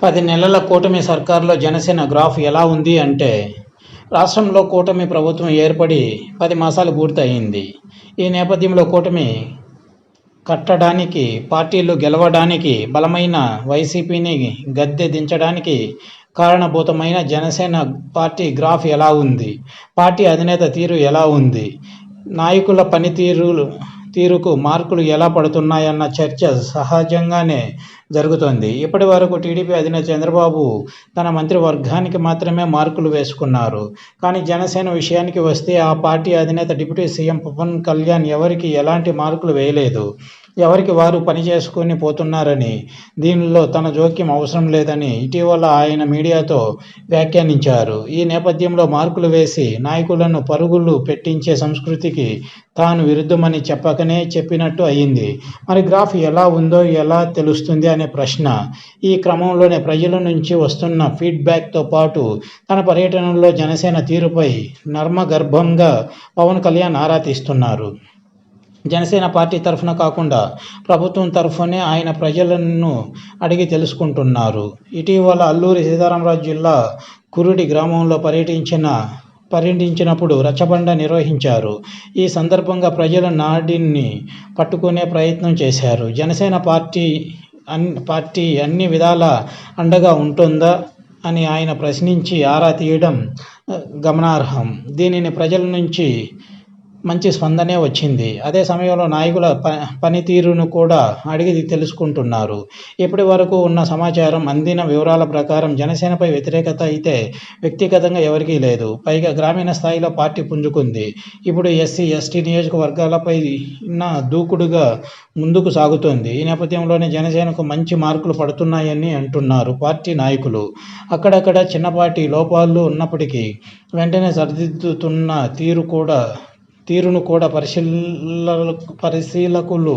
10 నెలల కూటమి సర్కారులో జనసేన గ్రాఫ్ ఎలా ఉంది అంటే, రాష్ట్రంలో కూటమి ప్రభుత్వం ఏర్పడి 10 మాసాలు పూర్తయింది. ఈ నేపథ్యంలో కూటమి కట్టడానికి, పార్టీలు గెలవడానికి, బలమైన వైసీపీని గద్దె దించడానికి కారణభూతమైన జనసేన పార్టీ గ్రాఫ్ ఎలా ఉంది? పార్టీ అధినేత తీరు ఎలా ఉంది? నాయకుల తీరుకు మార్కులు ఎలా పడుతున్నాయన్న చర్చ సహజంగానే జరుగుతోంది. ఇప్పటి వరకు టీడీపీ అధినేత చంద్రబాబు తన మంత్రివర్గానికి మాత్రమే మార్కులు వేసుకున్నారు. కానీ జనసేన విషయానికి వస్తే ఆ పార్టీ అధినేత డిప్యూటీ సీఎం పవన్ కళ్యాణ్ ఎవరికి ఎలాంటి మార్కులు వేయలేదు. ఎవరికి వారు పనిచేసుకుని పోతున్నారని, దీనిలో తన జోక్యం అవసరం లేదని ఇటీవల ఆయన మీడియాతో వ్యాఖ్యానించారు. ఈ నేపథ్యంలో మార్కులు వేసి నాయకులను పరుగులు పెట్టించే సంస్కృతికి తాను విరుద్ధమని చెప్పినట్టు అయింది. మరి గ్రాఫ్ ఎలా ఉందో ఎలా తెలుస్తుంది అనే ప్రశ్న. ఈ క్రమంలోనే ప్రజల నుంచి వస్తున్న ఫీడ్బ్యాక్తో పాటు తన పర్యటనలో జనసేన తీరుపై నర్మగర్భంగా పవన్ కళ్యాణ్ ఆరా తీస్తున్నారు. జనసేన పార్టీ తరఫున కాకుండా ప్రభుత్వం తరఫునే ఆయన ప్రజలను అడిగి తెలుసుకుంటున్నారు. ఇటీవల అల్లూరి సీతారామరాజు జిల్లా కురుడి గ్రామంలో పర్యటించినప్పుడు రచ్చబండ నిర్వహించారు. ఈ సందర్భంగా ప్రజల నాడిని పట్టుకునే ప్రయత్నం చేశారు. జనసేన పార్టీ అన్ని విధాలా అండగా ఉంటుందా అని ఆయన ప్రశ్నించి ఆరా తీయడం గమనార్హం. దీనిని ప్రజల నుంచి మంచి స్పందనే వచ్చింది. అదే సమయంలో నాయకుల పనితీరును కూడా అడిగి తెలుసుకుంటున్నారు. ఇప్పటి వరకు ఉన్న సమాచారం, అందిన వివరాల ప్రకారం జనసేనపై వ్యతిరేకత అయితే వ్యక్తిగతంగా ఎవరికీ లేదు. పైగా గ్రామీణ స్థాయిలో పార్టీ పుంజుకుంది. ఇప్పుడు ఎస్సీ, ఎస్టీ నియోజకవర్గాలపై దూకుడుగా ముందుకు సాగుతోంది. ఈ నేపథ్యంలోనే జనసేనకు మంచి మార్కులు పడుతున్నాయని అంటున్నారు పార్టీ నాయకులు. అక్కడక్కడ చిన్నపాటి లోపాలు ఉన్నప్పటికీ వెంటనే సరిదిద్దుతున్న తీరును కూడా పరిశీలకులు